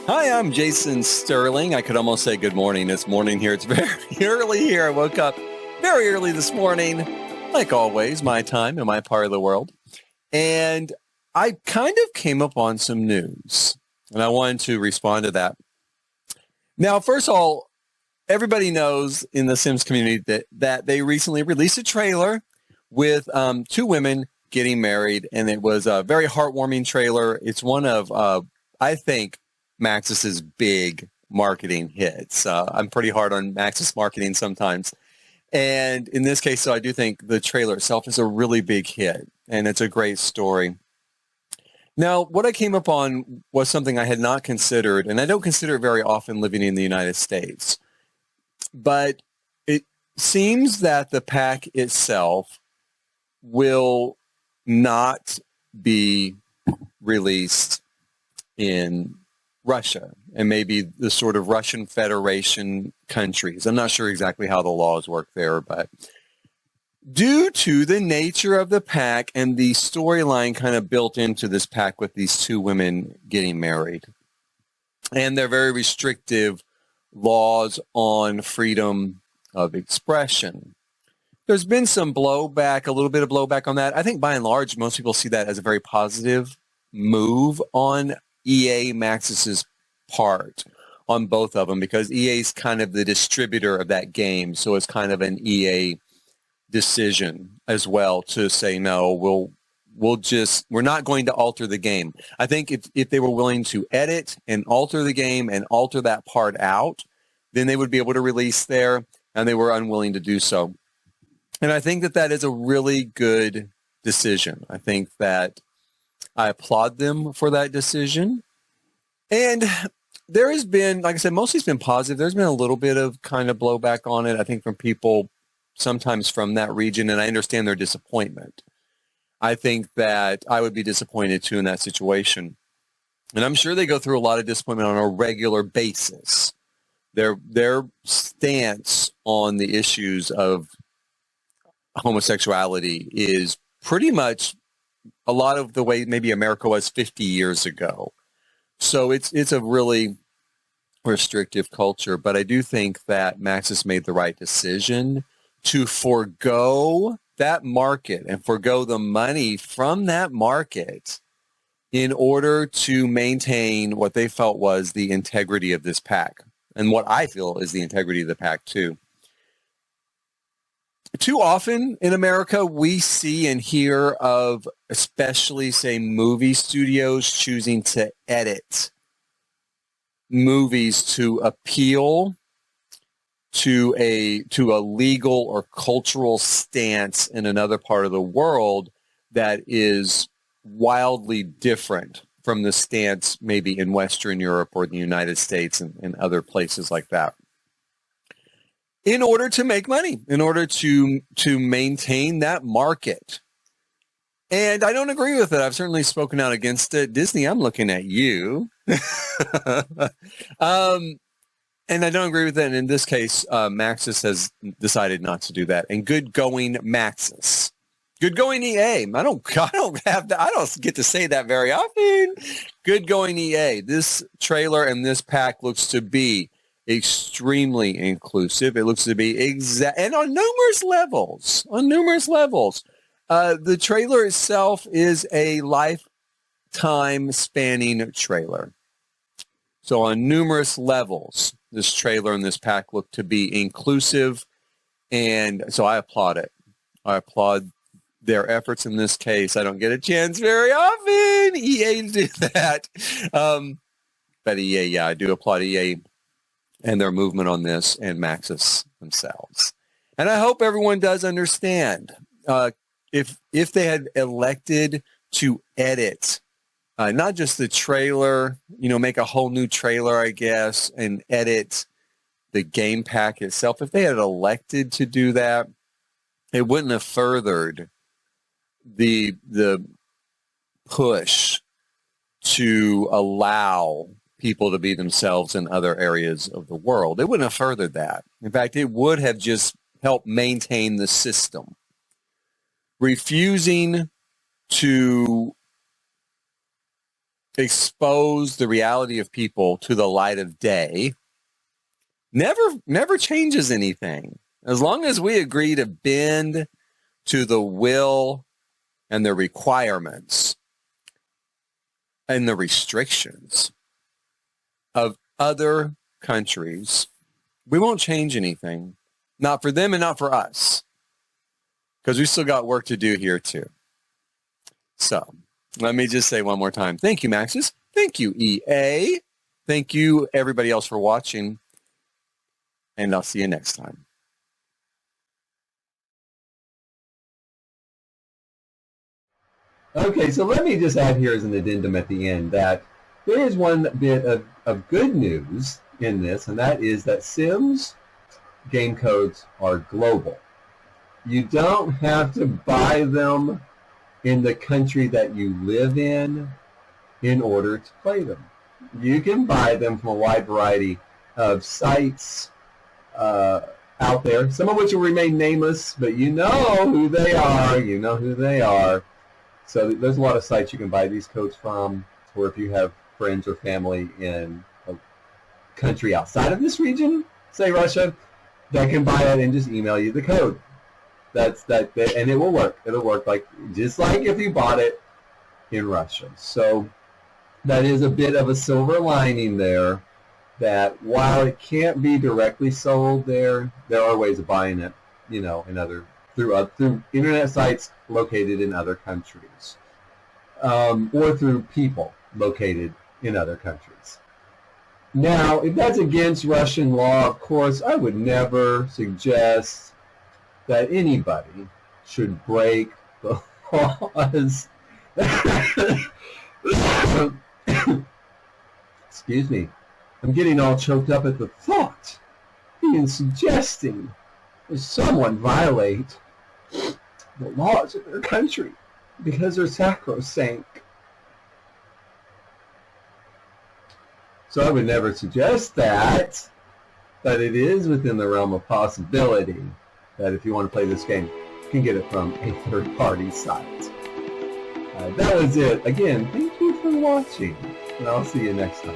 Hi, I'm Jason Sterling. I could almost say good morning. It's morning here. It's very early here. I woke up very early this morning, like always, my time in my part of the world. And I kind of came up on some news, and I wanted to respond to that. Now, first of all, everybody knows in the Sims community that they recently released a trailer with two women getting married, and it was a very heartwarming trailer. It's one of, I think, Maxis's big marketing hits. I'm pretty hard on Maxis marketing sometimes. And in this case, so I do think the trailer itself is a really big hit, and it's a great story. Now, what I came up on was something I had not considered, and I don't consider it very often living in the United States. But it seems that the pack itself will not be released in Russia and maybe the sort of Russian Federation countries. I'm not sure exactly how the laws work there, but due to the nature of the pack and the storyline kind of built into this pack with these two women getting married and their very restrictive laws on freedom of expression, there's been some blowback, a little bit of blowback on that. I think by and large, most people see that as a very positive move on EA Maxis's part on both of them, because EA is kind of the distributor of that game. So it's kind of an EA decision as well to say, no, we're not going to alter the game. I think if they were willing to edit and alter the game and alter that part out, then they would be able to release there, and they were unwilling to do so. And I think that is a really good decision. I think that I applaud them for that decision. And there has been, like I said, mostly it's been positive. There's been a little bit of kind of blowback on it, I think, from people sometimes from that region, and I understand their disappointment. I think that I would be disappointed too in that situation. And I'm sure they go through a lot of disappointment on a regular basis. Their stance on the issues of homosexuality is pretty much a lot of the way maybe America was 50 years ago. So it's a really restrictive culture, but I do think that Maxis made the right decision to forgo that market and forgo the money from that market in order to maintain what they felt was the integrity of this pack, and what I feel is the integrity of the pack too. Too often in America, we see and hear of, especially, say, movie studios choosing to edit movies to appeal to a legal or cultural stance in another part of the world that is wildly different from the stance maybe in Western Europe or the United States and other places like that, in order to make money, in order to maintain that market. And I don't agree with it. I've certainly spoken out against it. Disney, I'm looking at you. And I don't agree with it. And in this case, Maxis has decided not to do that. And good going, Maxis. Good going, EA. I don't get to say that very often. Good going, EA. This trailer and this pack looks to be extremely inclusive. It looks to be and on numerous levels. The trailer itself is a lifetime spanning trailer. So on numerous levels, this trailer and this pack look to be inclusive, and so I applaud it. I applaud their efforts in this case. I don't get a chance very often, EA, to do that. But EA, yeah, I do applaud EA and their movement on this, and Maxis themselves. And I hope everyone does understand. If they had elected to edit not just the trailer, make a whole new trailer, I guess, and edit the game pack itself, if they had elected to do that, it wouldn't have furthered the push to allow people to be themselves in other areas of the world. It wouldn't have furthered that. In fact, it would have just helped maintain the system. Refusing to expose the reality of people to the light of day never changes anything. As long as we agree to bend to the will and the requirements and the restrictions of other countries, we won't change anything. Not for them and not for us. Because we still got work to do here too. So let me just say one more time. Thank you, Maxis. Thank you, EA. Thank you, everybody else, for watching. And I'll see you next time. Okay, so let me just add here as an addendum at the end that there is one bit of good news in this, and that is that Sims game codes are global. You don't have to buy them in the country that you live in order to play them. You can buy them from a wide variety of sites out there, some of which will remain nameless, but you know who they are. You know who they are. So there's a lot of sites you can buy these codes from, or if you have friends or family in a country outside of this region, say Russia, they can buy it and just email you the code. And it will work. It'll work just like if you bought it in Russia. So that is a bit of a silver lining there, that while it can't be directly sold there are ways of buying it, through internet sites located in other countries, or through people located in other countries. Now, if that's against Russian law, of course, I would never suggest that anybody should break the laws. Excuse me. I'm getting all choked up at the thought, even suggesting that someone violate the laws of their country because they're sacrosanct. So I would never suggest that, but it is within the realm of possibility that if you want to play this game, you can get it from a third-party site. That was it. Again, thank you for watching, and I'll see you next time.